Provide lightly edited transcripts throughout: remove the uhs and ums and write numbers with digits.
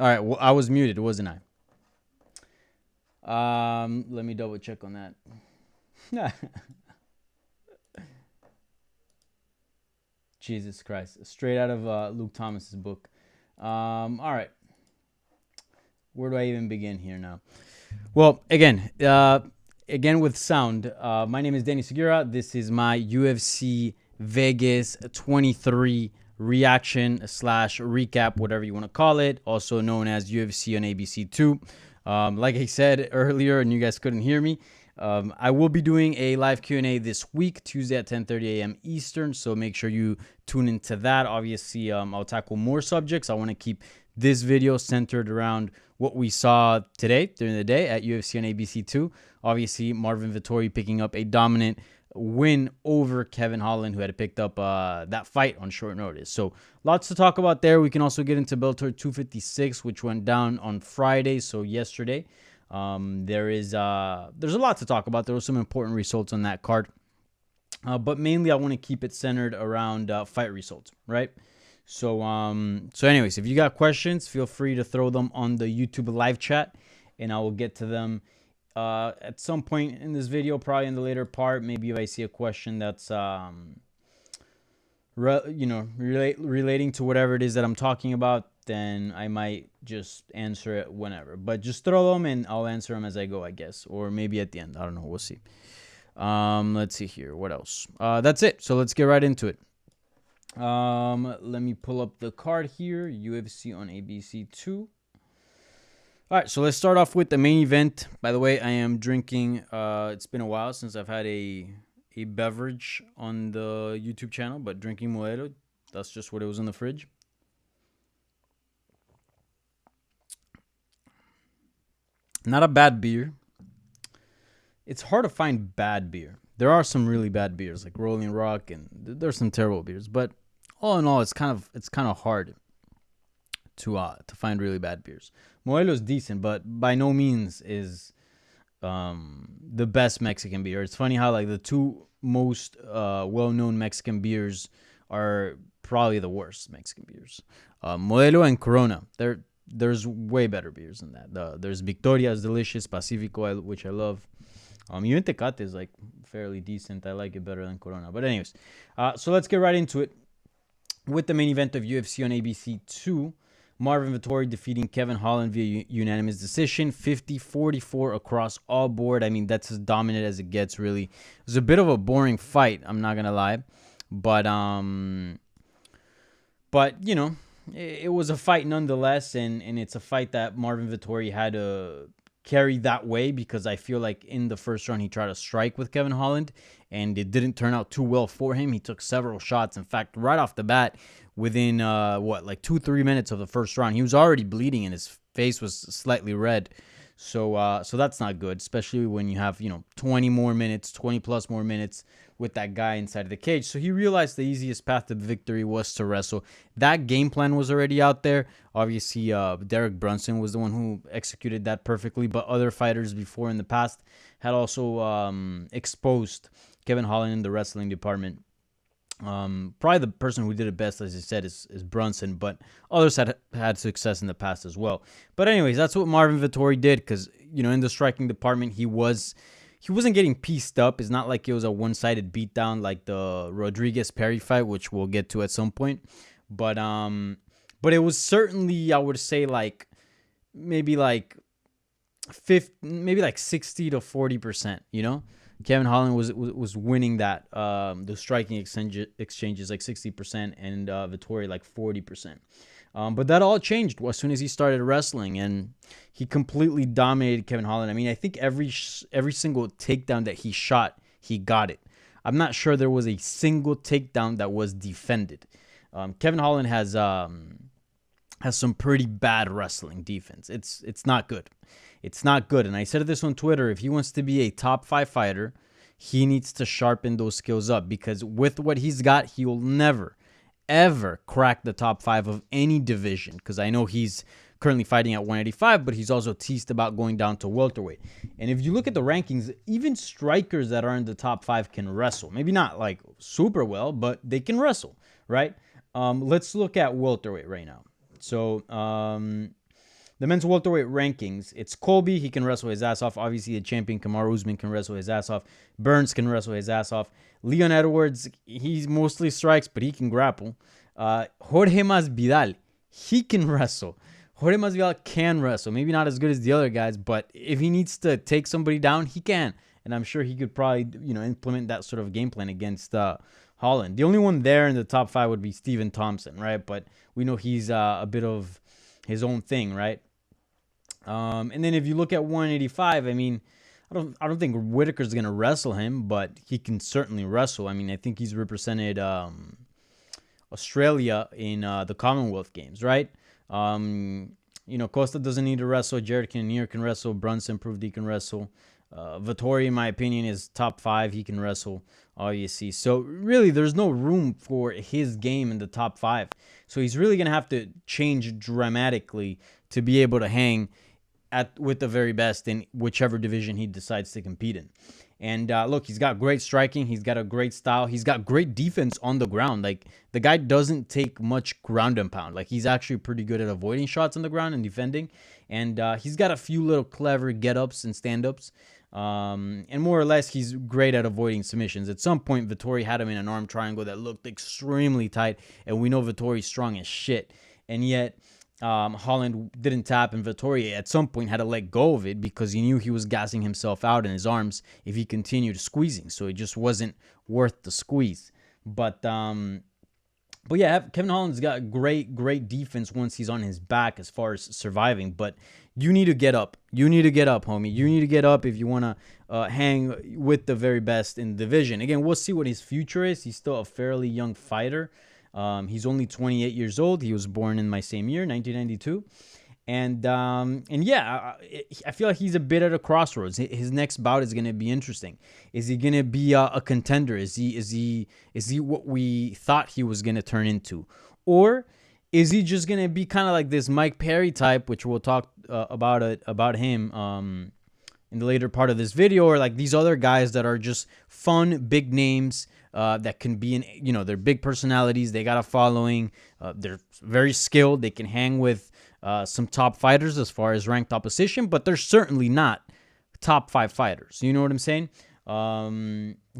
All right, well, I was muted, wasn't I? Let me double check on that. Jesus Christ, straight out of Luke Thomas's book. All right, where do I even begin here now? Well, again with sound. My name is Danny Segura. This is my UFC Vegas 23 reaction / recap, whatever you want to call it, also known as UFC on ABC2. Like I said earlier, and you guys couldn't hear me, I will be doing a live Q&A this week, Tuesday at 10:30 a.m. Eastern, so make sure you tune into that. Obviously, I'll tackle more subjects. I want to keep this video centered around what we saw today during the day at UFC on ABC2. Obviously, Marvin Vettori picking up a dominant win over Kevin Holland, who had picked up that fight on short notice. So lots to talk about there. We can also get into Bellator 256, which went down on Friday, so yesterday. There's a lot to talk about. There were some important results on that card. But mainly I want to keep it centered around fight results, right? So anyways, if you got questions, feel free to throw them on the YouTube live chat, and I will get to them at some point in this video, probably in the later part. Maybe if I see a question that's relating to whatever it is that I'm talking about, then I might just answer it whenever. But just throw them and I'll answer them as I go, I guess, or maybe at the end. I don't know. We'll see. Let's see here. What else? That's it. So let's get right into it. Let me pull up the card here. UFC on ABC2. All right, so let's start off with the main event. By the way, I am drinking. It's been a while since I've had a beverage on the YouTube channel, but drinking Modelo. That's just what it was in the fridge. Not a bad beer. It's hard to find bad beer. There are some really bad beers like Rolling Rock, and there's some terrible beers. But all in all, it's kind of hard to find really bad beers. Modelo is decent, but by no means is the best Mexican beer. It's funny how like the two most well-known Mexican beers are probably the worst Mexican beers. Modelo and Corona. There's way better beers than that. There's Victoria is delicious, Pacifico, which I love. Even Tecate is like fairly decent. I like it better than Corona. But anyways, so let's get right into it with the main event of UFC on ABC2. Marvin Vettori defeating Kevin Holland via unanimous decision, 50-44 across all board. I mean, that's as dominant as it gets, really. It was a bit of a boring fight, I'm not going to lie. But you know, it was a fight nonetheless, and it's a fight that Marvin Vettori had to carry that way, because I feel like in the first round he tried to strike with Kevin Holland, and it didn't turn out too well for him. He took several shots. In fact, right off the bat, within 2-3 minutes of the first round, he was already bleeding and his face was slightly red. So that's not good, especially when you have 20 plus more minutes with that guy inside of the cage. So he realized the easiest path to victory was to wrestle. That game plan was already out there. Obviously, Derek Brunson was the one who executed that perfectly, but other fighters before in the past had also exposed Kevin Holland in the wrestling department. Probably the person who did it best, as I said, is Brunson, but others had success in the past as well. But anyways, that's what Marvin Vettori did, because in the striking department he wasn't getting pieced up. It's not like it was a one-sided beatdown like the Rodriguez Perry fight, which we'll get to at some point. But it was certainly, I would say, like maybe like 60 to 40%. Kevin Holland was winning that, the striking exchanges like 60% and Vettori like 40%. But that all changed as soon as he started wrestling, and he completely dominated Kevin Holland. I mean, I think every single takedown that he shot, he got it. I'm not sure there was a single takedown that was defended. Kevin Holland has some pretty bad wrestling defense. It's not good. It's not good. And I said this on Twitter. If he wants to be a top 5 fighter, he needs to sharpen those skills up, because with what he's got, he will never, ever crack the top 5 of any division. Because I know he's currently fighting at 185, but he's also teased about going down to welterweight. And if you look at the rankings, even strikers that are in the top 5 can wrestle. Maybe not like super well, but they can wrestle, right? Let's look at welterweight right now. So, the men's welterweight rankings, it's Colby. He can wrestle his ass off. Obviously, the champion Kamaru Usman can wrestle his ass off. Burns can wrestle his ass off. Leon Edwards, he mostly strikes, but he can grapple. Jorge Masvidal, he can wrestle. Jorge Masvidal can wrestle. Maybe not as good as the other guys, but if he needs to take somebody down, he can. And I'm sure he could probably, implement that sort of game plan against Holland. The only one there in the top 5 would be Stephen Thompson, right? But we know he's a bit of his own thing, right? And then if you look at 185, I mean, I don't think Whitaker's gonna wrestle him, but he can certainly wrestle. I mean, I think he's represented Australia in the Commonwealth Games, right? Costa doesn't need to wrestle. Jared Cannonier can wrestle. Brunson proved he can wrestle. Vettori, in my opinion, is top 5. He can wrestle, obviously. So really, there's no room for his game in the top 5. So he's really gonna have to change dramatically to be able to hang with the very best in whichever division he decides to compete in. And look, he's got great striking. He's got a great style. He's got great defense on the ground. Like, the guy doesn't take much ground and pound. Like, he's actually pretty good at avoiding shots on the ground and defending. And he's got a few little clever get-ups and stand-ups. And more or less, he's great at avoiding submissions. At some point, Vettori had him in an arm triangle that looked extremely tight. And we know Vettori's strong as shit. And yet, Holland didn't tap, and Vettori at some point had to let go of it because he knew he was gassing himself out in his arms if he continued squeezing. So it just wasn't worth the squeeze. But yeah, Kevin Holland's got great defense once he's on his back as far as surviving. But you need to get up. You need to get up, homie. You need to get up if you want to hang with the very best in the division. Again, we'll see what his future is. He's still a fairly young fighter. He's only 28 years old. He was born in my same year, 1992. And yeah, I feel like he's a bit at a crossroads. His next bout is going to be interesting. Is he going to be a contender? Is he what we thought he was going to turn into? Or is he just going to be kind of like this Mike Perry type, which we'll talk about him in the later part of this video, or like these other guys that are just fun, big names, that can be they're big personalities. They got a following. They're very skilled. They can hang with some top fighters as far as ranked opposition, but they're certainly not top 5 fighters. You know what I'm saying?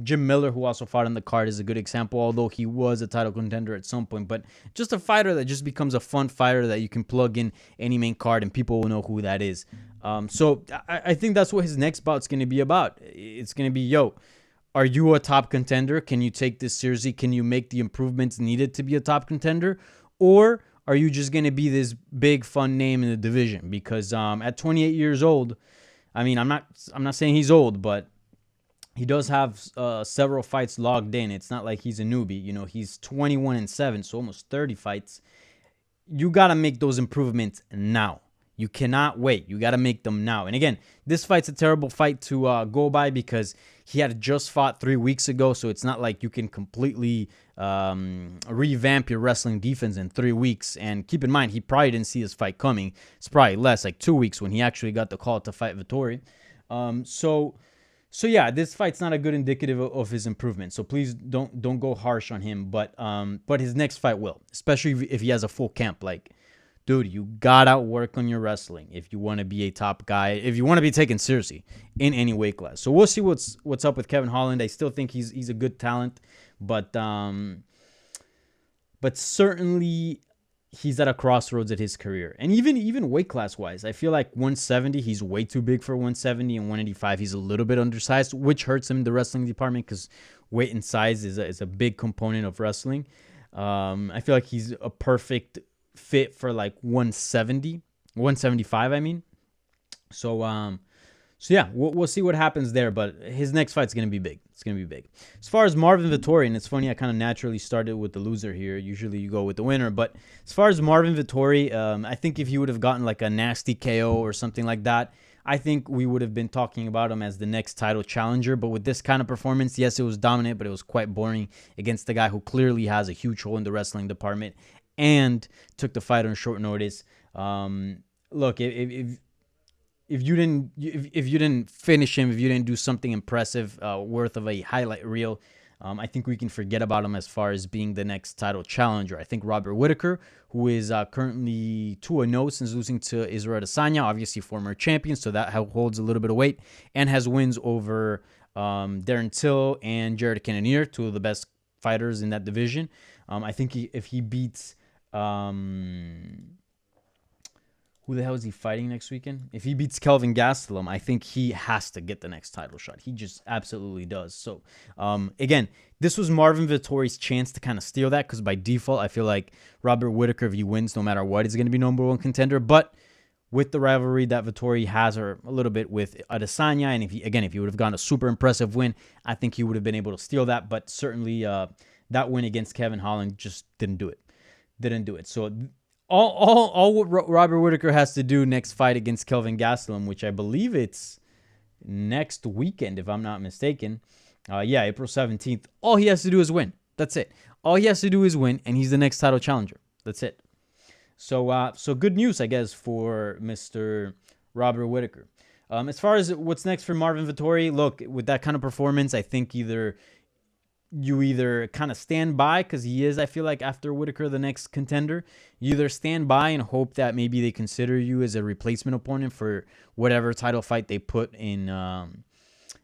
Jim Miller, who also fought on the card, is a good example, although he was a title contender at some point. But just a fighter that just becomes a fun fighter that you can plug in any main card and people will know who that is. So I think that's what his next bout's going to be about. It's going to be, are you a top contender? Can you take this seriously? Can you make the improvements needed to be a top contender? Or are you just going to be this big fun name in the division? Because at 28 years old, I mean, I'm not saying he's old, but he does have several fights logged in. It's not like he's a newbie. He's 21-7, so almost 30 fights. You got to make those improvements now. You cannot wait. You got to make them now. And again, this fight's a terrible fight to go by because he had just fought 3 weeks ago, so it's not like you can completely revamp your wrestling defense in 3 weeks. And keep in mind, he probably didn't see this fight coming. It's probably less, like 2 weeks when he actually got the call to fight Vettori. So yeah, this fight's not a good indicative of his improvement. So please don't go harsh on him. But his next fight will, especially if he has a full camp. Like, dude, you gotta work on your wrestling if you want to be a top guy, if you want to be taken seriously in any weight class. So we'll see what's up with Kevin Holland. I still think he's a good talent, but certainly he's at a crossroads at his career. And even weight class wise, I feel like 170, he's way too big for 170, and 185, he's a little bit undersized, which hurts him in the wrestling department because weight and size is a big component of wrestling. I feel like he's a perfect fit for like 175, I mean. So yeah, we'll see what happens there, but his next fight's going to be big. It's going to be big. As far as Marvin Vettori, and it's funny, I kind of naturally started with the loser here. Usually you go with the winner, but as far as Marvin Vettori, I think if he would have gotten like a nasty KO or something like that, I think we would have been talking about him as the next title challenger. But with this kind of performance, yes, it was dominant, but it was quite boring against the guy who clearly has a huge hole in the wrestling department and took the fight on short notice. Look, if you didn't finish him, if you didn't do something impressive, worth of a highlight reel, I think we can forget about him as far as being the next title challenger. I think Robert Whittaker, who is currently 2-0 since losing to Israel Adesanya, obviously former champion, so that holds a little bit of weight, and has wins over Darren Till and Jared Cannonier, two of the best fighters in that division. I think if he beats... who the hell is he fighting next weekend? If he beats Kelvin Gastelum, I think he has to get the next title shot. He just absolutely does. So, again, this was Marvin Vettori's chance to kind of steal that, because by default, I feel like Robert Whittaker, if he wins, no matter what, is going to be number one contender. But with the rivalry that Vettori has, or a little bit with Adesanya, and if he would have gotten a super impressive win, I think he would have been able to steal that. But certainly, that win against Kevin Holland just didn't do it. So all what Robert Whittaker has to do next fight against Kelvin Gastelum, which I believe it's next weekend, if I'm not mistaken. April 17th. All he has to do is win. That's it. All he has to do is win, and he's the next title challenger. That's it. So good news, I guess, for Mr. Robert Whittaker. As far as what's next for Marvin Vettori, look, with that kind of performance, I think you either kind of stand by, because he is, I feel like, after Whittaker, the next contender. You either stand by and hope that maybe they consider you as a replacement opponent for whatever title fight they put in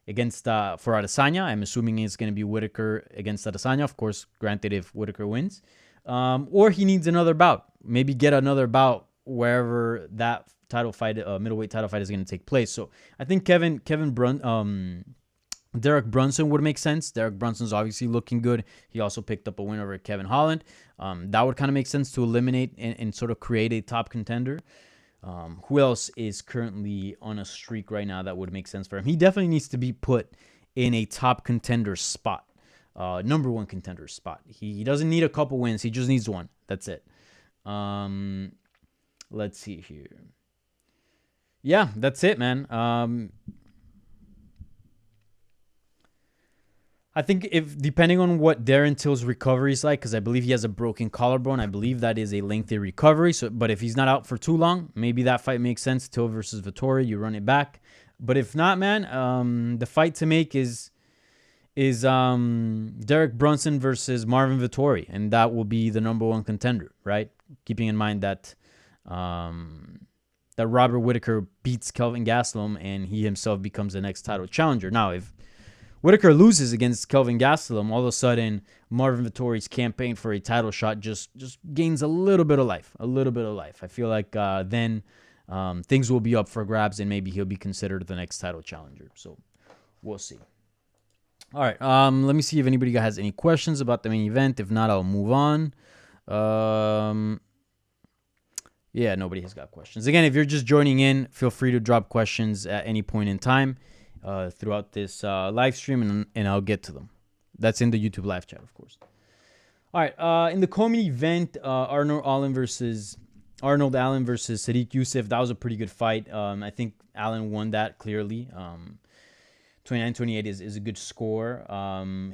against for Adesanya. I'm assuming it's going to be Whittaker against Adesanya, of course, granted if Whittaker wins. Or he needs another bout. Maybe get another bout wherever that title fight, middleweight title fight, is going to take place. So I think Derek Brunson would make sense. Derek Brunson's obviously looking good. He also picked up a win over Kevin Holland. That would kind of make sense to eliminate and sort of create a top contender. Who else is currently on a streak right now that would make sense for him? He definitely needs to be put in a top contender spot. Number one contender spot. He doesn't need a couple wins. He just needs one. That's it. Let's see here. Yeah, that's it, man. I think depending on what Darren Till's recovery is like, because I believe he has a broken collarbone, I believe that is a lengthy recovery. But if he's not out for too long, maybe that fight makes sense. Till versus Vettori, you run it back. But if not, man, the fight to make is Derek Brunson versus Marvin Vettori, and that will be the number one contender, right? Keeping in mind that Robert Whittaker beats Kelvin Gastelum and he himself becomes the next title challenger. Now, if Whittaker loses against Kelvin Gastelum, all of a sudden Marvin Vettori's campaign for a title shot just gains a little bit of life. I feel like then things will be up for grabs, and maybe he'll be considered the next title challenger. So we'll see. All right, let me see if anybody has any questions about the main event. If not, I'll move on. Yeah, nobody has got questions. Again, if you're just joining in, feel free to drop questions at any point in time throughout this live stream, and I'll get to them. That's in the YouTube live chat, of course. All right, in the co-main event, Arnold Allen versus Sadiq Youssef. That was a pretty good fight. I think Allen won that clearly. 29-28 is a good score.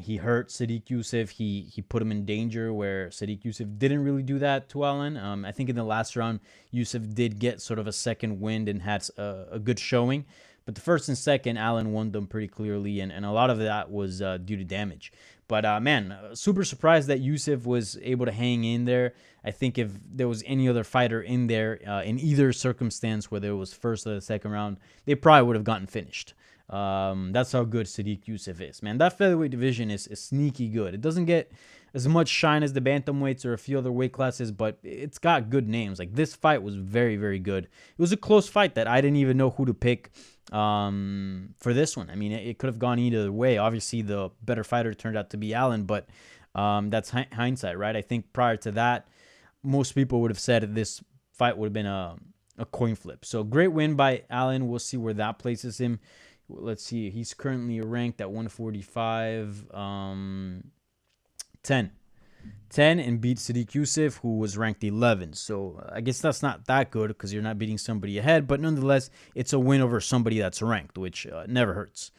He hurt Sadiq Youssef. He put him in danger where Sadiq Youssef didn't really do that to Allen. I think in the last round, Youssef did get sort of a second wind and had a good showing. But the first and second, Allen won them pretty clearly, and a lot of that was due to damage. But, man, super surprised that Youssef was able to hang in there. I think if there was any other fighter in there, in either circumstance, whether it was first or the second round, they probably would have gotten finished. That's how good Sadiq Youssef is, man. That featherweight division is sneaky good. It doesn't get as much shine as the bantamweights or a few other weight classes, but it's got good names. Like, this fight was very, very good. It was a close fight that I didn't even know who to pick for this one. I mean, it could have gone either way. Obviously, the better fighter turned out to be Allen, but that's hindsight, right? I think prior to that, most people would have said this fight would have been a coin flip. So great win by Allen. We'll see where that places him. Let's see. He's currently ranked at 145, 10, and beat Sadiq Youssef, who was ranked 11. So I guess that's not that good because you're not beating somebody ahead. But nonetheless, it's a win over somebody that's ranked, which never hurts.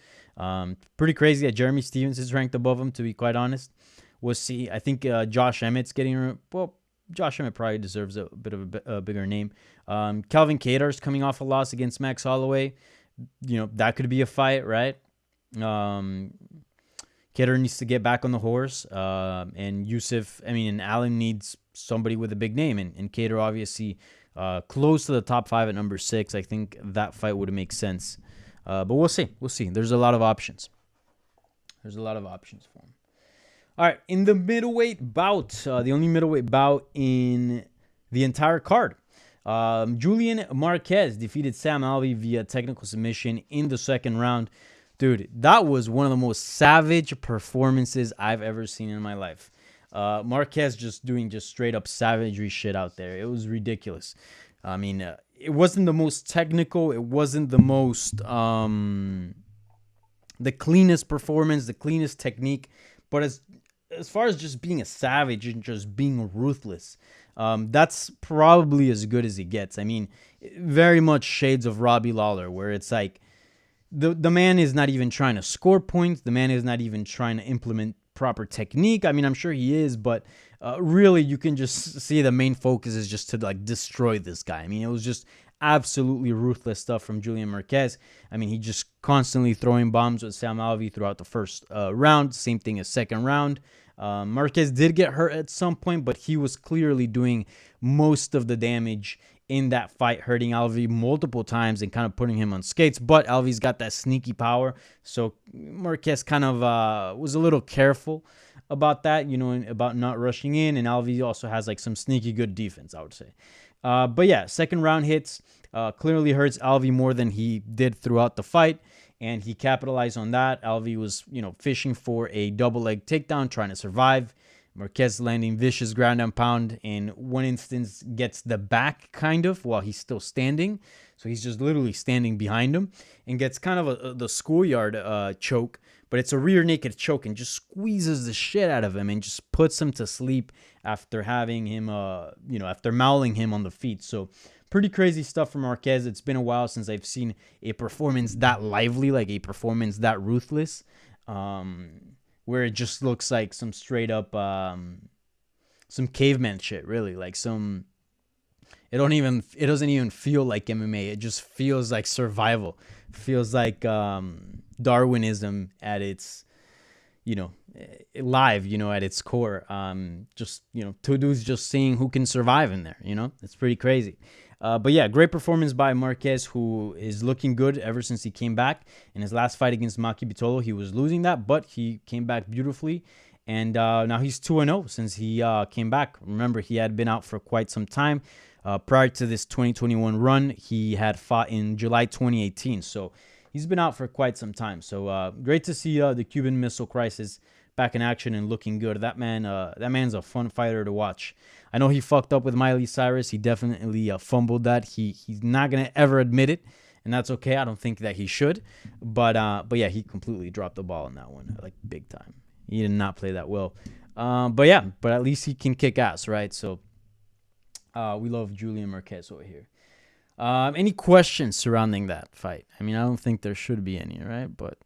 Pretty crazy that Jeremy Stevens is ranked above him, to be quite honest. We'll see. I think Josh Emmett's getting... Well, Josh Emmett probably deserves a bit of a bigger name. Calvin Kattar's coming off a loss against Max Holloway. You know, that could be a fight, right? Kidder needs to get back on the horse, and and Allen needs somebody with a big name, and Kidder obviously close to the top 5 at number 6. I think that fight would make sense, but we'll see. There's a lot of options. For him. All right, in the middleweight bout, the only middleweight bout in the entire card, Julian Marquez defeated Sam Alvey via technical submission in the second round. Dude, that was one of the most savage performances I've ever seen in my life. Marquez just doing straight up savagery shit out there. It was ridiculous. I mean, it wasn't the most technical. It wasn't the most, the cleanest performance, the cleanest technique. But as far as just being a savage and just being ruthless, that's probably as good as it gets. I mean, very much shades of Robbie Lawler, where it's like, the man is not even trying to score points. The man is not even trying to implement proper technique. I mean, I'm sure he is, but really you can just see the main focus is just to like destroy this guy. I mean, it was just absolutely ruthless stuff from Julian Marquez. I mean, he just constantly throwing bombs with Sam Alvey throughout the first round. Same thing as second round. Marquez did get hurt at some point, but he was clearly doing most of the damage in that fight, hurting Alvey multiple times and kind of putting him on skates. But Alvey's got that sneaky power, so Marquez kind of was a little careful about that, about not rushing in. And Alvey also has like some sneaky good defense, I would say. But yeah, second round hits clearly hurts Alvey more than he did throughout the fight, and he capitalized on that. Alvey was, fishing for a double leg takedown, trying to survive. Marquez landing vicious ground and pound. In one instance, gets the back kind of while he's still standing. So he's just literally standing behind him and gets kind of the schoolyard choke, but it's a rear naked choke and just squeezes the shit out of him and just puts him to sleep after having him, after mauling him on the feet. So pretty crazy stuff from Marquez. It's been a while since I've seen a performance that lively, like a performance that ruthless. Where it just looks like some straight up, some caveman shit, really. Like it doesn't even feel like MMA. It just feels like survival. It feels like Darwinism at its, live, at its core. Two dudes just seeing who can survive in there, It's pretty crazy. But yeah, great performance by Marquez, who is looking good ever since he came back. In his last fight against Maki Bitolo, he was losing that, but he came back beautifully. And now he's 2-0 since he came back. Remember, he had been out for quite some time. Prior to this 2021 run, he had fought in July 2018. So he's been out for quite some time. So great to see the Cuban Missile Crisis back in action and looking good. That man's a fun fighter to watch. I know he fucked up with Miley Cyrus. He definitely fumbled that. He's not gonna ever admit it, and that's okay. I don't think that he should, but yeah, he completely dropped the ball in that one, like big time. He did not play that well, but at least he can kick ass, right? So we love Julian Marquez over here. Any questions surrounding that fight? I mean, I don't think there should be any, right? But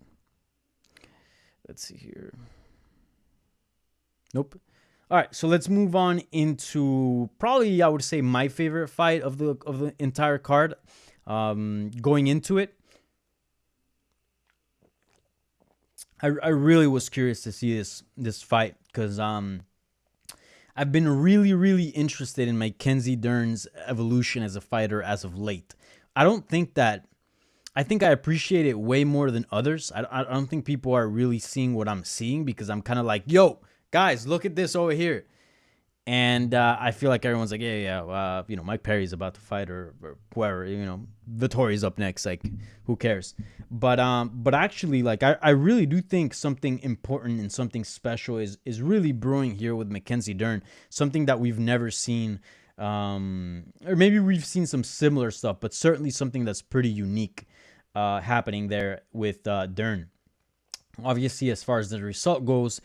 let's see here. Nope. All right, so let's move on into probably, I would say, my favorite fight of the entire card. Going into it, I really was curious to see this fight because I've been really, really interested in Mckenzie Dern's evolution as a fighter as of late. I think I appreciate it way more than others. I don't think people are really seeing what I'm seeing because I'm kind of like, yo, guys, look at this over here. And I feel like everyone's like, Mike Perry's about to fight or whoever, Vettori's up next. Like, who cares? But actually, like, I really do think something important and something special is really brewing here with Mackenzie Dern. Something that we've never seen, or maybe we've seen some similar stuff, but certainly something that's pretty unique happening there with Dern. Obviously, as far as the result goes,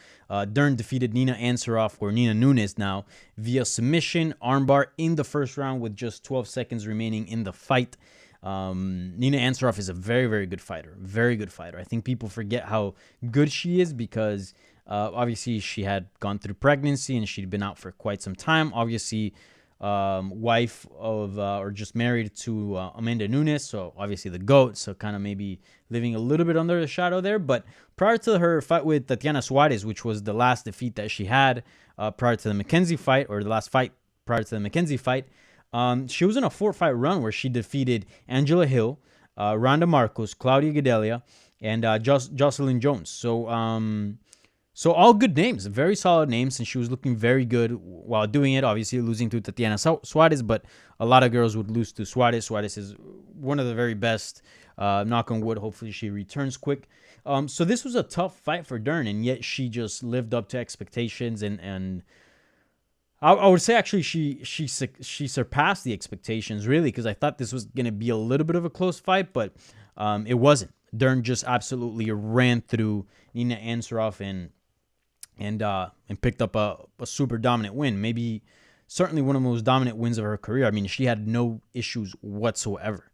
Dern defeated Nina Nunes now, via submission armbar in the first round with just 12 seconds remaining in the fight. Nina Ansaroff is a very, very good fighter. Very good fighter. I think people forget how good she is because obviously she had gone through pregnancy and she'd been out for quite some time. Obviously, wife of or just married to Amanda Nunes, so obviously the GOAT, so kind of maybe living a little bit under the shadow there. But prior to her fight with Tatiana Suarez, which was the last defeat that she had prior to the Mackenzie fight, or the last fight prior to the Mackenzie fight, she was in a 4-fight run where she defeated Angela Hill, Ronda Marcos, Claudia Gadelha, and Jocelyn Jones. So all good names, very solid names, and she was looking very good while doing it. Obviously losing to Tatiana Suarez, but a lot of girls would lose to Suarez. Suarez is one of the very best. Knock on wood. Hopefully she returns quick. So this was a tough fight for Dern, and yet she just lived up to expectations, and I would say actually she surpassed the expectations, really, because I thought this was going to be a little bit of a close fight, but it wasn't. Dern just absolutely ran through Nina Ansaroff and picked up a super dominant win. Maybe certainly one of the most dominant wins of her career. I mean, she had no issues whatsoever.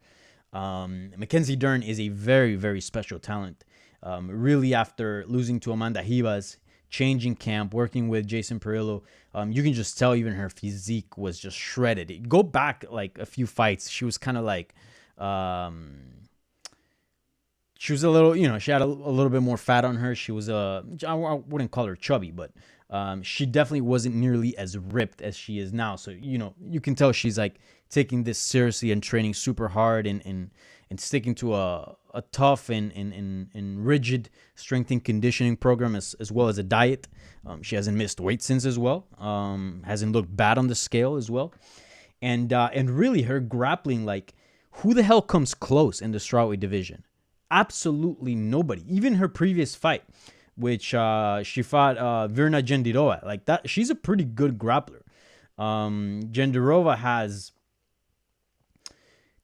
Mackenzie Dern is a very, very special talent. Really, after losing to Amanda Ribas, changing camp, working with Jason Perillo, you can just tell even her physique was just shredded. Go back like a few fights, she was kind of like, she was a little, she had a little bit more fat on her. She was I wouldn't call her chubby, but she definitely wasn't nearly as ripped as she is now. So, you can tell she's like taking this seriously and training super hard and sticking to a tough and rigid strength and conditioning program as well as a diet. She hasn't missed weight since as well. Hasn't looked bad on the scale as well. And really her grappling, like, who the hell comes close in the strawweight division? Absolutely nobody. Even her previous fight, which she fought Virna Jandiroba, like that, she's a pretty good grappler. Jandiroba has,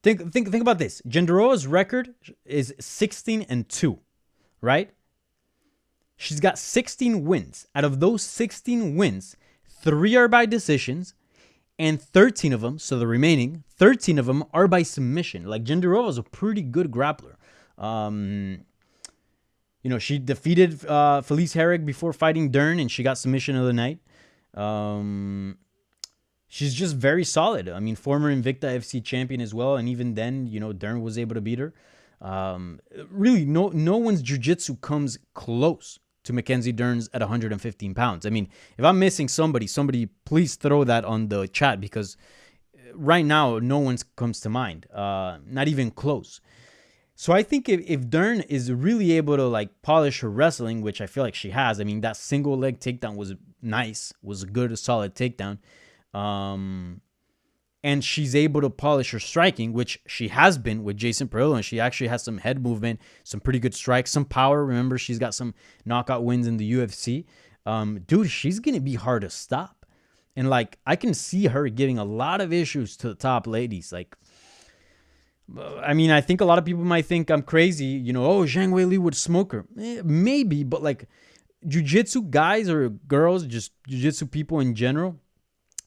think about this. Jandiroba's record is 16-2, right? She's got 16 wins. Out of those 16 wins, 3 are by decisions, and 13 of them, so the remaining 13 of them are by submission. Like, Jandiroba is a pretty good grappler. She defeated Felice Herrig before fighting Dern, and she got submission of the night. She's just very solid. I mean, former Invicta FC champion as well, and even then, Dern was able to beat her. Really, no one's jiu-jitsu comes close to Mackenzie Dern's at 115 pounds. I mean, if I'm missing somebody please throw that on the chat, because right now, no one comes to mind. Not even close. So I think if Dern is really able to like polish her wrestling, which I feel like she has, I mean, that single leg takedown was nice, was a good, solid takedown. And she's able to polish her striking, which she has been with Jason Perillo, and she actually has some head movement, some pretty good strikes, some power. Remember, she's got some knockout wins in the UFC. Dude, she's going to be hard to stop. And like, I can see her giving a lot of issues to the top ladies. Like, I mean, I think a lot of people might think I'm crazy, Zhang Weili would smoke her. Maybe, but like jiu-jitsu guys or girls, just jiu-jitsu people in general,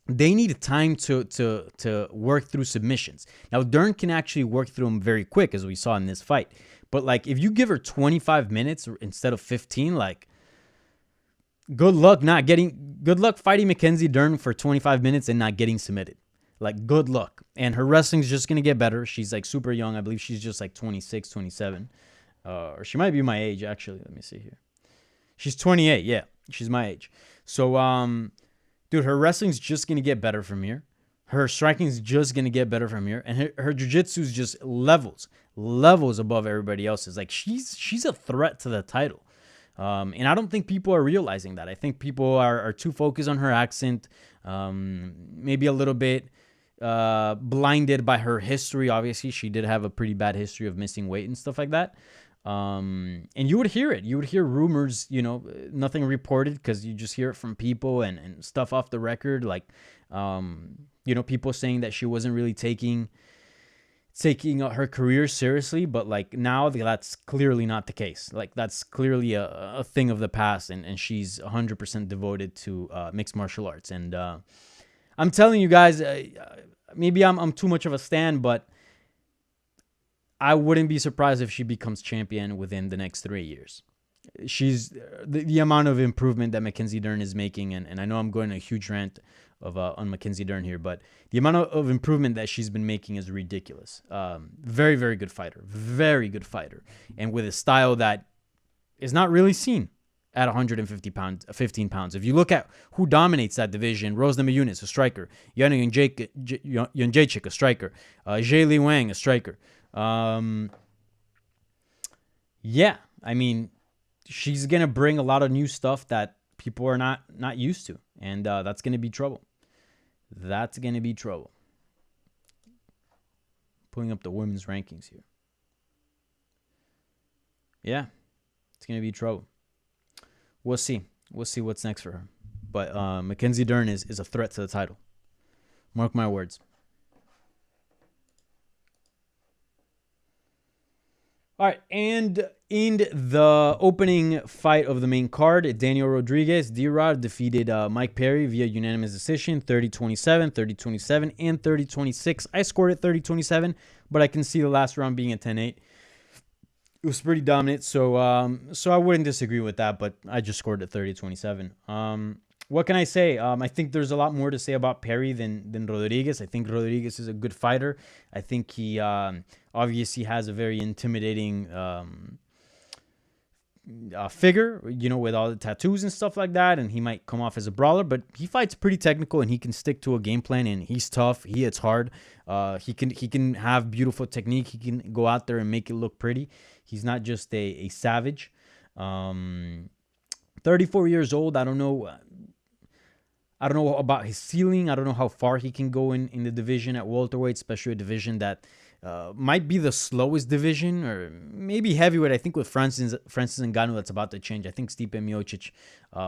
they need time to work through submissions. Now, Dern can actually work through them very quick, as we saw in this fight. But like, if you give her 25 minutes instead of 15, like, good luck fighting Mackenzie Dern for 25 minutes and not getting submitted. Like, good luck. And her wrestling's just going to get better. She's, like, super young. I believe she's just, like, 26, 27. Or she might be my age, actually. Let me see here. She's 28. Yeah, she's my age. So, dude, her wrestling's just going to get better from here. Her striking's just going to get better from here. And her jiu-jitsu's just levels above everybody else's. Like, she's a threat to the title. And I don't think people are realizing that. I think people are too focused on her accent. Maybe a little bit blinded by her history. Obviously, she did have a pretty bad history of missing weight and stuff like that. And you would hear it. You would hear rumors, nothing reported, because you just hear it from people and stuff off the record. Like, people saying that she wasn't really taking her career seriously, but like now that's clearly not the case. Like, that's clearly a thing of the past, and she's 100% devoted to mixed martial arts. And I'm telling you guys, maybe I'm too much of a stan, but I wouldn't be surprised if she becomes champion within the next 3 years. she's the amount of improvement that Mackenzie Dern is making, and I know I'm going a huge rant on Mackenzie Dern here, but the amount of improvement that she's been making is ridiculous. Very, very good fighter. Very good fighter. And with a style that is not really seen at 150 pounds, 15 pounds. If you look at who dominates that division, Rose Namajunas, a striker. Yana Jędrzejczyk, a striker. Zheli Wang, a striker. Yeah, I mean, she's going to bring a lot of new stuff that people are not used to. And that's going to be trouble. That's going to be trouble. Pulling up the women's rankings here. Yeah, it's going to be trouble. We'll see. We'll see what's next for her. But Mackenzie Dern is a threat to the title. Mark my words. All right, and in the opening fight of the main card, Daniel Rodriguez, D-Rod, defeated Mike Perry via unanimous decision, 30-27, 30-27, and 30-26. I scored it 30-27, but I can see the last round being a 10-8. It was pretty dominant, so I wouldn't disagree with that, but I just scored it 30-27. What can I say? I think there's a lot more to say about Perry than Rodriguez. I think Rodriguez is a good fighter. I think he obviously has a very intimidating figure, with all the tattoos and stuff like that, and he might come off as a brawler, but he fights pretty technical, and he can stick to a game plan, and he's tough. He hits hard. He can have beautiful technique. He can go out there and make it look pretty. He's not just a savage. 34 years old. I don't know about his ceiling. I don't know how far he can go in the division at welterweight, especially a division that might be the slowest division, or maybe heavyweight. I think with Francis Ngannou, that's about to change. I think Stipe Miocic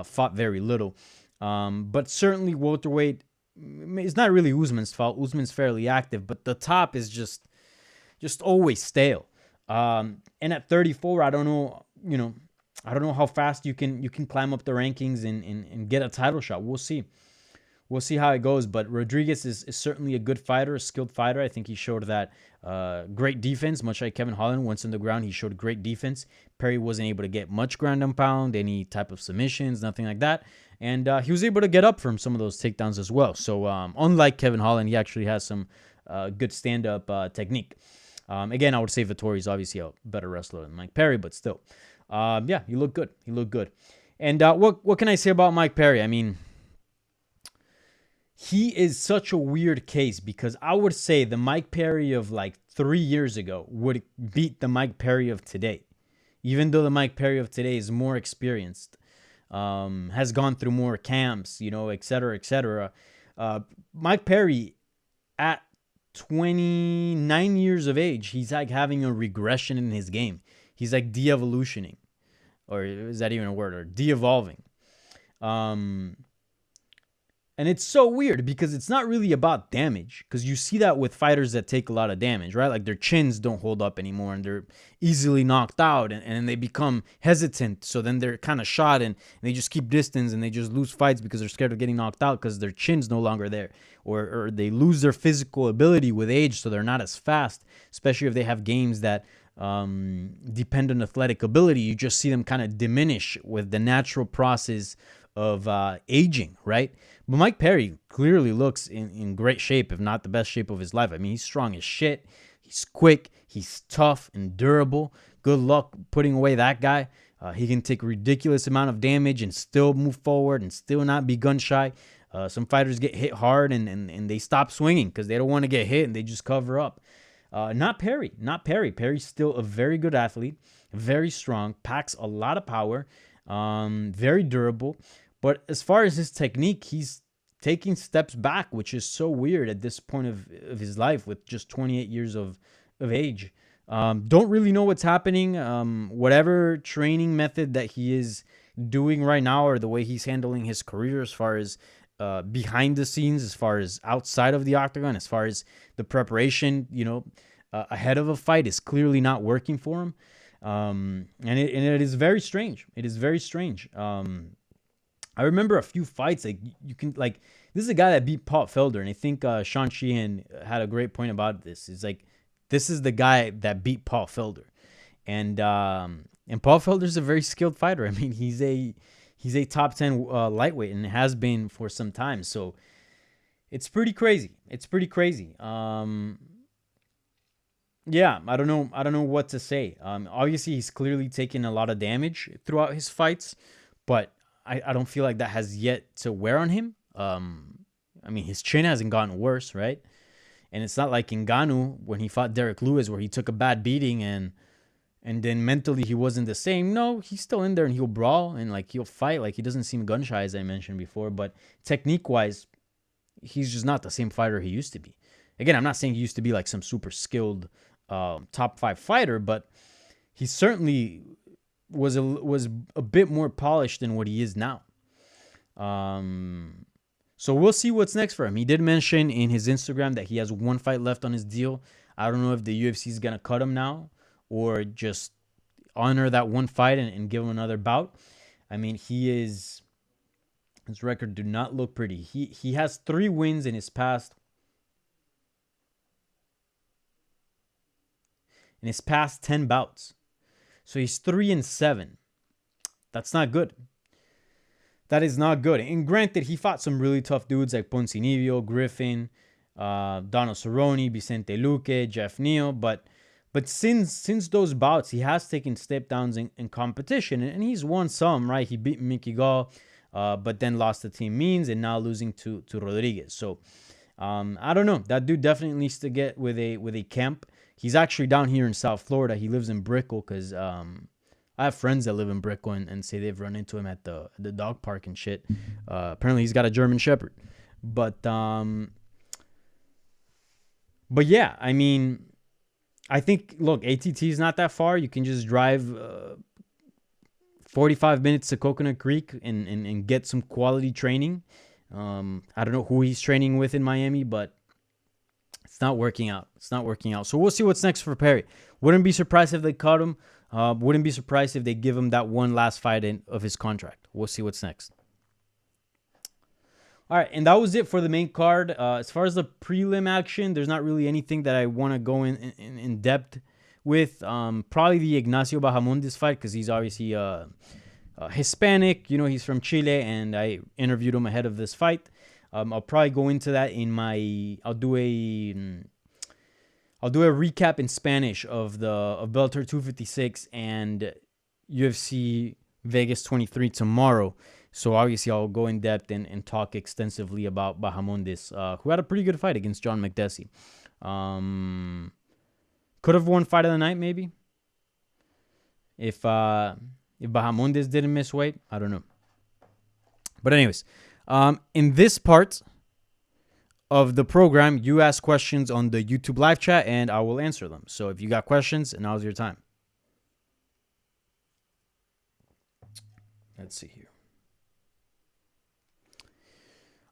fought very little. But certainly welterweight, it's not really Usman's fault. Usman's fairly active, but the top is just always stale. And at 34, I don't know how fast you can climb up the rankings and get a title shot. We'll see. We'll see how it goes. But Rodriguez is certainly a good fighter, a skilled fighter. I think he showed that great defense, much like Kevin Holland. Once on the ground, he showed great defense. Perry wasn't able to get much ground and pound, any type of submissions, nothing like that. And he was able to get up from some of those takedowns as well. So unlike Kevin Holland, he actually has some good stand-up technique. Again, I would say Vettori is obviously a better wrestler than Mike Perry, but still. Yeah, he looked good. He looked good. And what can I say about Mike Perry? I mean, he is such a weird case, because I would say the Mike Perry of like 3 years ago would beat the Mike Perry of today. Even though the Mike Perry of today is more experienced, has gone through more camps, et cetera, et cetera. Mike Perry at 29 years of age, he's like having a regression in his game. He's like de-evolutioning. Or is that even a word? Or de-evolving. And it's so weird, because it's not really about damage. Because you see that with fighters that take a lot of damage, right? Like their chins don't hold up anymore, and they're easily knocked out, and they become hesitant. So then they're kind of shot, and they just keep distance, and they just lose fights because they're scared of getting knocked out because their chin's no longer there. Or they lose their physical ability with age, so they're not as fast, especially if they have games that depend on athletic ability. You just see them kind of diminish with the natural process of aging, right? But Mike Perry clearly looks in great shape, if not the best shape of his life. I mean, he's strong as shit. He's quick. He's tough and durable. Good luck putting away that guy. He can take a ridiculous amount of damage and still move forward and still not be gun shy. Some fighters get hit hard and they stop swinging because they don't want to get hit, and they just cover up. Not Perry. Perry's still a very good athlete, very strong, packs a lot of power, very durable. But as far as his technique, he's taking steps back, which is so weird at this point of his life with just 28 years of age. Don't really know what's happening. Whatever training method that he is doing right now, or the way he's handling his career as far as behind the scenes, as far as outside of the octagon, as far as the preparation, ahead of a fight, is clearly not working for him. And it is very strange. It is very strange. I remember a few fights, this is a guy that beat Paul Felder, and I think Sean Sheehan had a great point about this. It's like, this is the guy that beat Paul Felder. And And Paul Felder's a very skilled fighter. I mean, he's a top 10 lightweight and has been for some time. So it's pretty crazy. It's pretty crazy. Yeah, I don't know. I don't know what to say. Obviously, he's clearly taken a lot of damage throughout his fights, but I don't feel like that has yet to wear on him. I mean, his chin hasn't gotten worse, right? And it's not like Ngannou when he fought Derek Lewis, where he took a bad beating and then mentally he wasn't the same. No, he's still in there and he'll brawl and like he'll fight. Like he doesn't seem gun shy, as I mentioned before. But technique wise, he's just not the same fighter he used to be. Again, I'm not saying he used to be like some super skilled top 5 fighter, but he certainly was a bit more polished than what he is now. So we'll see what's next for him. He did mention in his Instagram that he has 1 fight left on his deal. I don't know if the UFC is going to cut him now or just honor that 1 fight and give him another bout. I mean, his record do not look pretty. He has 3 wins in his past 10 bouts. So he's 3-7. That's not good. That is not good. And granted, he fought some really tough dudes like Poncinibio, Griffin, Donald Cerrone, Vicente Luque, Jeff Neal. But since those bouts, he has taken step downs in competition. And he's won some, right? He beat Mickey Gall, but then lost to Team Means and now losing to Rodriguez. So I don't know. That dude definitely needs to get with a camp. He's actually down here in South Florida. He lives in Brickell because I have friends that live in Brickell and say they've run into him at the dog park and shit. Apparently he's got a German Shepherd. But yeah, I mean, I think, look, ATT is not that far. You can just drive 45 minutes to Coconut Creek and get some quality training. I don't know who he's training with in Miami, but it's not working out. It's not working out. So we'll see what's next for Perry. Wouldn't be surprised if they cut him. Wouldn't be surprised if they give him that 1 last fight of his contract. We'll see what's next. All right, and that was it for the main card. As far as the prelim action, there's not really anything that I want to go in depth with. Probably the Ignacio Bahamondes fight because he's obviously Hispanic. You know, he's from Chile, and I interviewed him ahead of this fight. I'll probably go into that in my. I'll do a recap in Spanish of Bellator 256 and UFC Vegas 23 tomorrow. So obviously I'll go in depth and talk extensively about Bahamondes, who had a pretty good fight against John McDessie. Could have won fight of the night maybe. If Bahamondes didn't miss weight, I don't know. But anyways, in this part of the program, you ask questions on the YouTube live chat and I will answer them. So if you got questions, now's your time. Let's see here.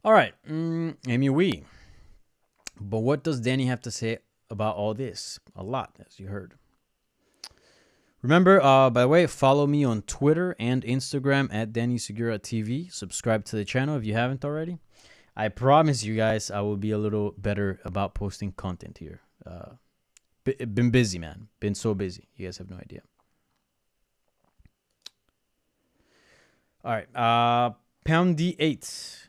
All right, Amy Wee. But what does Danny have to say about all this? A lot, as you heard. Remember, by the way, follow me on Twitter and Instagram at Danny Segura TV. Subscribe to the channel if you haven't already. I promise you guys I will be a little better about posting content here. Been busy, man. Been so busy. You guys have no idea. All right. Pound D8.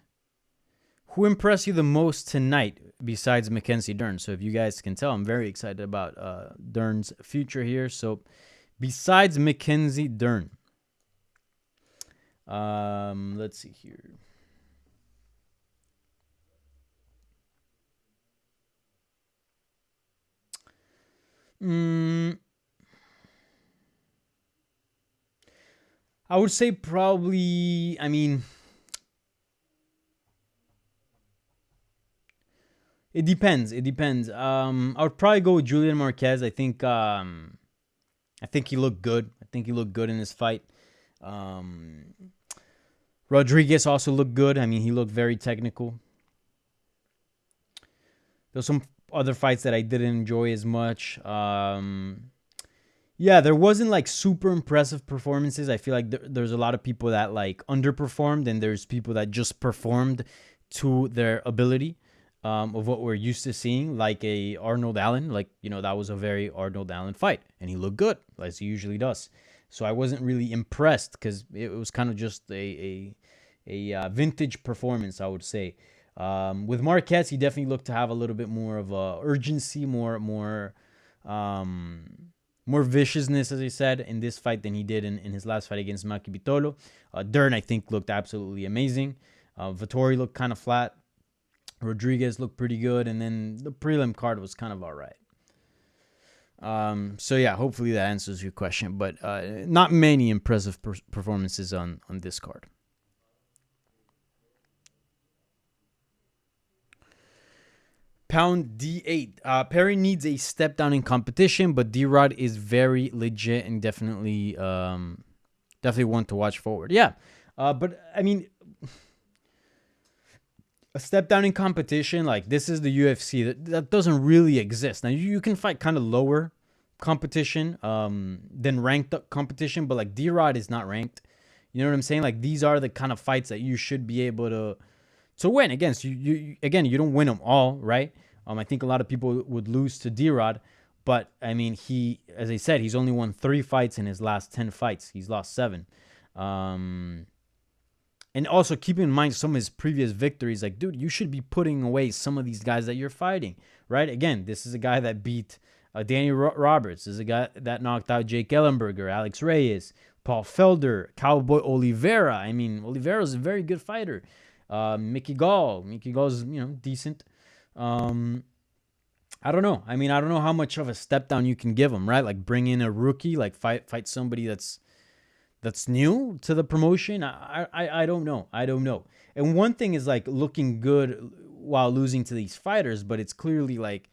Who impressed you the most tonight besides Mackenzie Dern? So if you guys can tell, I'm very excited about Dern's future here. So besides Mackenzie Dern, let's see here. I would say probably, I mean, it depends. It depends. I would probably go with Julian Marquez. I think he looked good. I think he looked good in this fight. Rodriguez also looked good. I mean, he looked very technical. There's some other fights that I didn't enjoy as much. Yeah, there wasn't like super impressive performances. I feel like there's a lot of people that like underperformed, and there's people that just performed to their ability of what we're used to seeing, like a Arnold Allen. Like, you know, that was a very Arnold Allen fight, and he looked good, as he usually does. So I wasn't really impressed because it was kind of just a vintage performance, I would say. With Marquez, he definitely looked to have a little bit more of urgency, more viciousness, as I said, in this fight than he did in his last fight against Maki Bitolo. Dern, I think, looked absolutely amazing. Vettori looked kind of flat. Rodriguez looked pretty good. And then the prelim card was kind of all right. So, yeah, hopefully that answers your question. But not many impressive performances on this card. Pound D8. Perry needs a step down in competition, but D-Rod is very legit and definitely one to watch forward. Yeah, but I mean, a step down in competition, like this is the UFC, that doesn't really exist. Now, you can fight kind of lower competition than ranked competition, but like D-Rod is not ranked. You know what I'm saying? Like these are the kind of fights that you should be able to win against. You again, you don't win them all, right? I think a lot of people would lose to D-Rod, but I mean, as I said, he's only won 3 fights in his last 10 fights. He's lost 7. And also keep in mind some of his previous victories. Like, dude, you should be putting away some of these guys that you're fighting, right? Again, this is a guy that beat Danny Roberts. This is a guy that knocked out Jake Ellenberger, Alex Reyes, Paul Felder, Cowboy Oliveira. I mean, Oliveira's a very good fighter. Mickey Gall. Mickey Gall's, decent. I don't know. I mean, I don't know how much of a step down you can give him, right? Like bring in a rookie, like fight somebody that's new to the promotion. I don't know. I don't know. And one thing is like looking good while losing to these fighters, but it's clearly like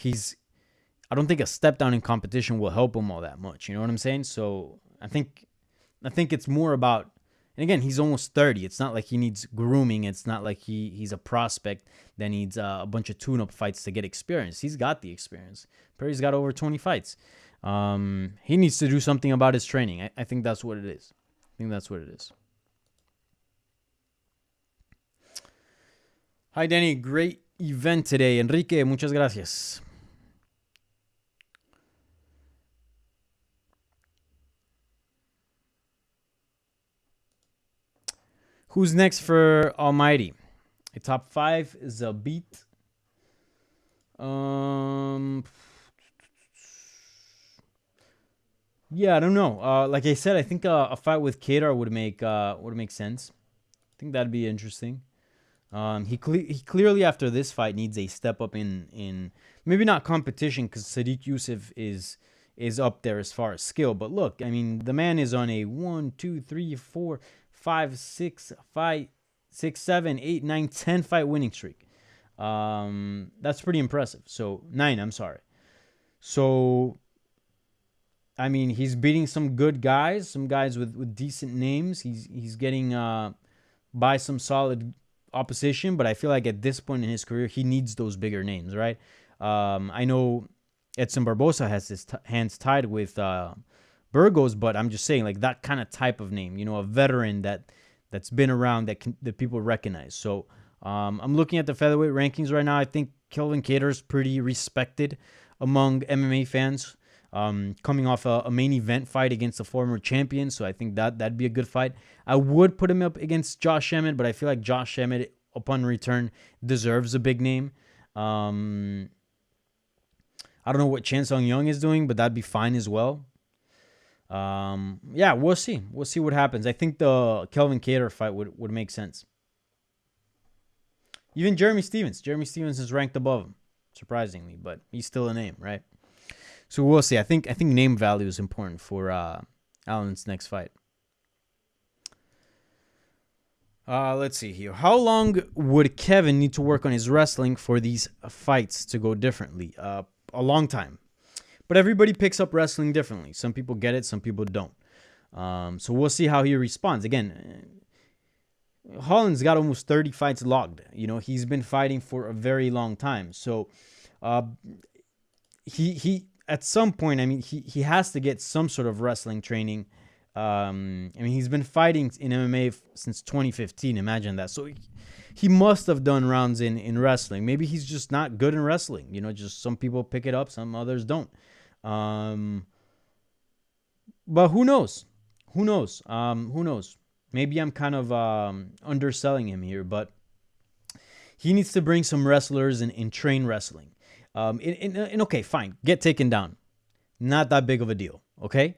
I don't think a step down in competition will help him all that much. You know what I'm saying? So I think it's more about, and again, he's almost 30. It's not like he needs grooming. It's not like he's a prospect that needs a bunch of tune-up fights to get experience. He's got the experience. Perry's got over 20 fights. He needs to do something about his training. I think that's what it is. Hi, Danny. Great event today. Enrique, muchas gracias. Who's next for Almighty? A top 5 is a beat. Yeah, I don't know. Like I said, I think a fight with Kadar would make sense. I think that'd be interesting. He clearly after this fight needs a step up in maybe not competition because Sadiq Youssef is up there as far as skill. But look, I mean, the man is on a 1, 2, 3, 4, 5, 6, 7, 8, 9, 10 fight winning streak. That's pretty impressive. So 9, I'm sorry. So I mean, he's beating some good guys, some guys with decent names. He's getting by some solid opposition, but I feel like at this point in his career, he needs those bigger names, right? I know Edson Barbosa has his hands tied with Burgos, but I'm just saying, like, that kind of type of name, a veteran that's been around that people recognize. So I'm looking at the featherweight rankings right now. I think Kelvin Kattar's pretty respected among MMA fans. Coming off a main event fight against a former champion, so I think that'd be a good fight. I would put him up against Josh Emmett, but I feel like Josh Emmett, upon return, deserves a big name. I don't know what Chan Sung Young is doing, but that'd be fine as well. Yeah, we'll see. We'll see what happens. I think the Kelvin Kattar fight would make sense. Even Jeremy Stevens. Jeremy Stevens is ranked above him, surprisingly, but he's still a name, right? So we'll see. I think name value is important for Allen's next fight. Let's see here. How long would Kevin need to work on his wrestling for these fights to go differently? A long time. But everybody picks up wrestling differently. Some people get it, some people don't. So we'll see how he responds. Again, Holland's got almost 30 fights logged. He's been fighting for a very long time. So he at some point, I mean, he has to get some sort of wrestling training. I mean, he's been fighting in MMA since 2015. Imagine that. So he must have done rounds in wrestling. Maybe he's just not good in wrestling. Just some people pick it up, some others don't. But who knows? Who knows? Who knows? Maybe I'm kind of underselling him here, but he needs to bring some wrestlers and train wrestling. And okay, fine, get taken down. Not that big of a deal, okay?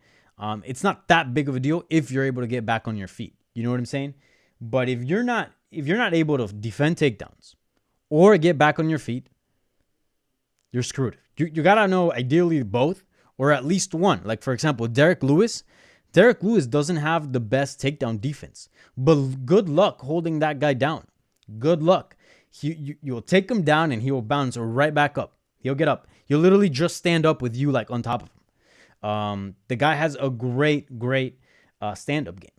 It's not that big of a deal if you're able to get back on your feet. You know what I'm saying? But if you're not able to defend takedowns or get back on your feet, you're screwed. You gotta know ideally both or at least one. Like for example, Derek Lewis doesn't have the best takedown defense, but good luck holding that guy down. Good luck. You'll take him down and he will bounce right back up. He'll get up. He'll literally just stand up with you like on top of him. The guy has a great stand-up game.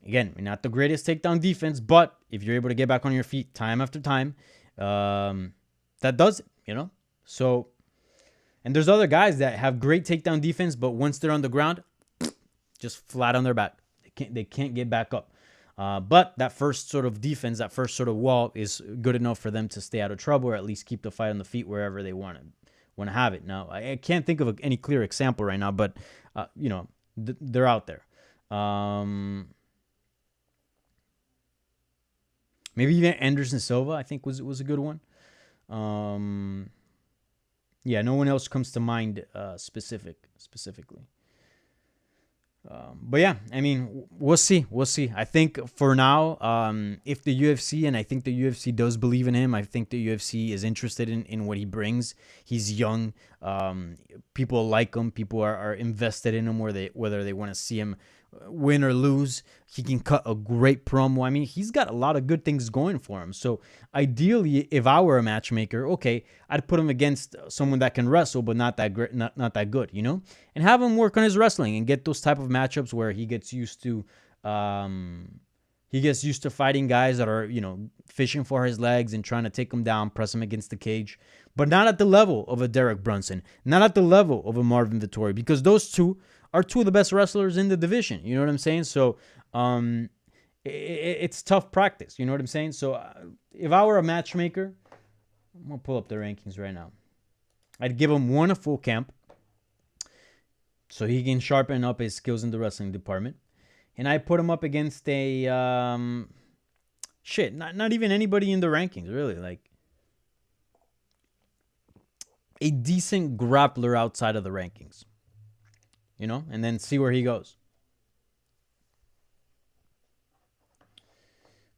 Again, not the greatest takedown defense, but if you're able to get back on your feet time after time, that does it, you know? So, and there's other guys that have great takedown defense, but once they're on the ground, just flat on their back. They can't get back up. But that first sort of defense, that first sort of wall is good enough for them to stay out of trouble or at least keep the fight on the feet wherever they want to have it. Now, I can't think of any clear example right now, but, they're out there. Maybe even Anderson Silva, I think, was a good one. Yeah, no one else comes to mind specifically. But yeah, I mean, we'll see. I think for now, if the UFC, and I think the UFC does believe in him, I think the UFC is interested in what he brings. He's young. People like him. People are invested in him whether they want to see him win or lose. He can cut a great promo. I mean, he's got a lot of good things going for him. So ideally, if I were a matchmaker, okay, I'd put him against someone that can wrestle, but not that great, not that good, you know, and have him work on his wrestling and get those type of matchups where he gets used to fighting guys that are, you know, fishing for his legs and trying to take him down, press him against the cage, but not at the level of a Derek Brunson, not at the level of a Marvin Vettori, because those two are two of the best wrestlers in the division. You know what I'm saying? So it's tough practice. You know what I'm saying? So if I were a matchmaker, I'm going to pull up the rankings right now. I'd give him one a full camp so he can sharpen up his skills in the wrestling department. And I put him up against a, not even anybody in the rankings, really. Like a decent grappler outside of the rankings. You know, and then see where he goes.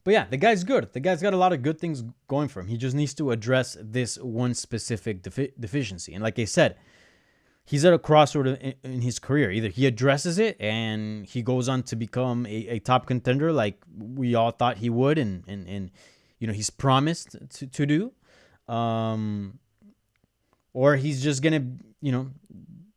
But yeah, the guy's good. The guy's got a lot of good things going for him. He just needs to address this one specific deficiency. And like I said, he's at a crossroad in his career. Either he addresses it and he goes on to become a top contender like we all thought he would and you know, he's promised to do. Or he's just going to, you know,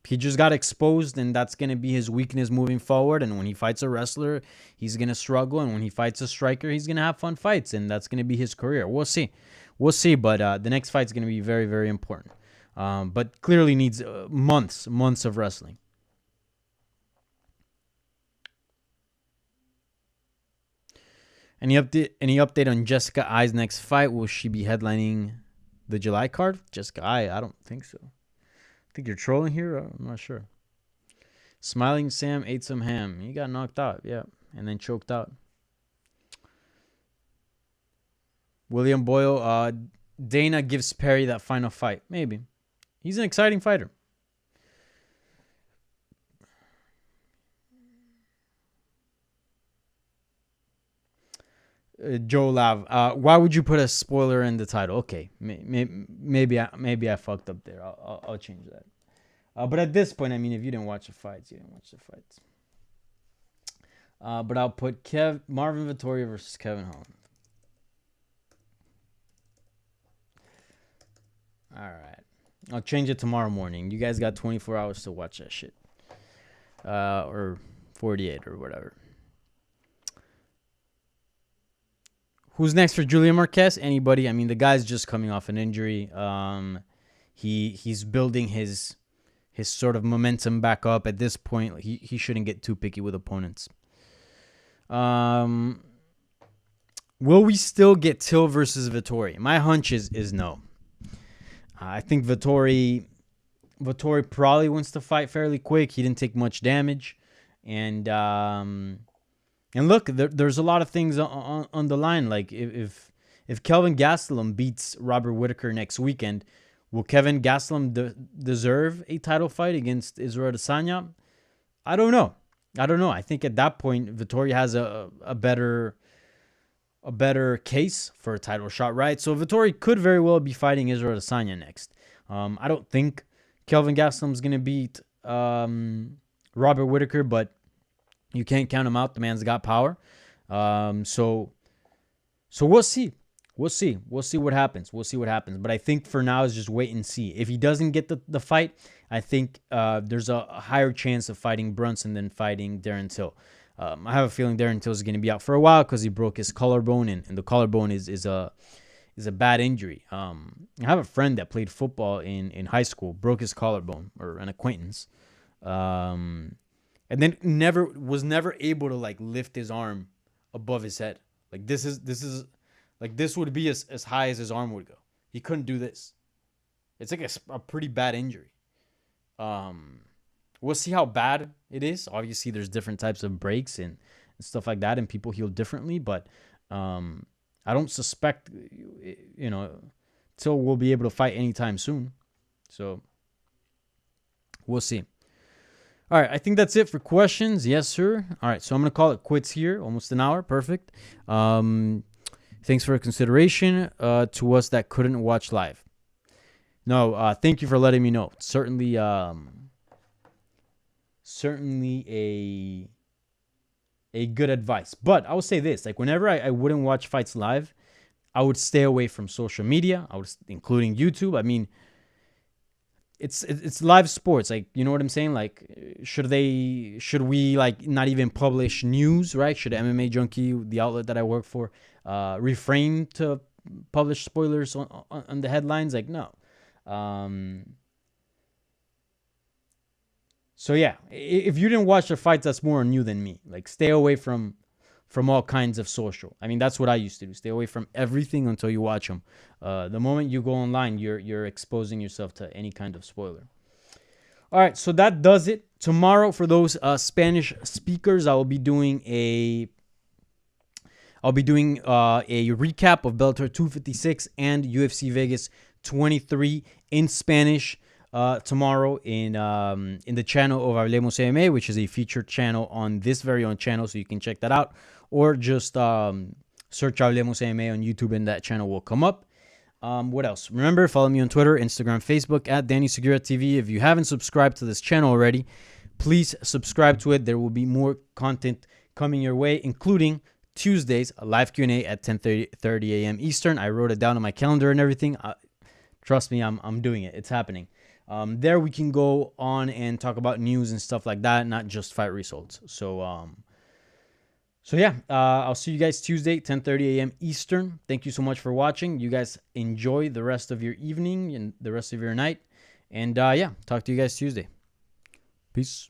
he just got exposed, and that's going to be his weakness moving forward. And when he fights a wrestler, he's going to struggle. And when he fights a striker, he's going to have fun fights, and that's going to be his career. We'll see. But the next fight's going to be very, very important. But clearly needs months of wrestling. Any update on Jessica Ai's next fight? Will she be headlining the July card? Jessica Ai, I don't think so. I think you're trolling here. I'm not sure. Smiling Sam ate some ham. He got knocked out, yeah, and then choked out. William Boyle, Dana gives Perry that final fight. Maybe. He's an exciting fighter. Joe Lav, why would you put a spoiler in the title? Okay, maybe I fucked up there. I'll change that. But at this point, I mean, if you didn't watch the fights, you didn't watch the fights. But I'll put Marvin Vettori versus Kevin Holland. All right, I'll change it tomorrow morning. You guys got 24 hours to watch that shit, or 48 or whatever. Who's next for Julian Marquez? Anybody? I mean, the guy's just coming off an injury. He's building his sort of momentum back up. At this point, he shouldn't get too picky with opponents. Will we still get Till versus Vettori? My hunch is no. I think Vettori probably wants to fight fairly quick. He didn't take much damage. And look, there's a lot of things on the line. Like if Kelvin Gastelum beats Robert Whittaker next weekend, will Kevin Gastelum deserve a title fight against Israel Adesanya? I don't know. I think at that point, Vettori has a better case for a title shot, right? So Vettori could very well be fighting Israel Adesanya next. I don't think Kelvin Gastelum's going to beat Robert Whittaker, but you can't count him out. The man's got power. So we'll see. We'll see what happens. But I think for now is just wait and see. If he doesn't get the fight, I think there's a higher chance of fighting Brunson than fighting Darren Till. I have a feeling Darren Till is going to be out for a while because he broke his collarbone, and the collarbone is a bad injury. I have a friend that played football in high school, broke his collarbone, or an acquaintance, and then was never able to like lift his arm above his head. Like this would be as high as his arm would go. He couldn't do this. It's like a pretty bad injury. We'll see how bad it is. Obviously, there's different types of breaks and stuff like that, and people heal differently. But I don't suspect, Till will be able to fight anytime soon. So we'll see. All right, I think that's it for questions. Yes, sir. All right, so I'm going to call it quits here. Almost an hour. Perfect. Thanks for the consideration to us that couldn't watch live. No, thank you for letting me know. Certainly a good advice. But I will say this, like whenever I wouldn't watch fights live, I would stay away from social media, including YouTube. I mean, it's live sports. Like, you know what I'm saying? Like, should we like not even publish news, right? Should MMA Junkie, the outlet that I work for, refrain to publish spoilers on the headlines? Like, no. So yeah, if you didn't watch the fights, that's more on you than me. Like, stay away from all kinds of social. I mean, that's what I used to do. Stay away from everything until you watch them. The moment you go online, you're exposing yourself to any kind of spoiler. All right, so that does it. Tomorrow, for those Spanish speakers, I will be doing a recap of Bellator 256 and UFC Vegas 23 in Spanish tomorrow in the channel of Hablemos MMA, which is a featured channel on this very own channel, so you can check that out, or just search Hablemos MMA on YouTube and that channel will come up. What else? Remember, follow me on Twitter, Instagram, Facebook at Danny Segura TV. If you haven't subscribed to this channel already, please subscribe to it. There will be more content coming your way, including Tuesdays, a live Q&A at 10:30 a.m. Eastern. I wrote it down on my calendar and everything. Trust me, I'm doing it. It's happening. There we can go on and talk about news and stuff like that, not just fight results. So yeah, I'll see you guys Tuesday, 10:30 a.m. Eastern. Thank you so much for watching. You guys enjoy the rest of your evening and the rest of your night. And yeah, talk to you guys Tuesday. Peace.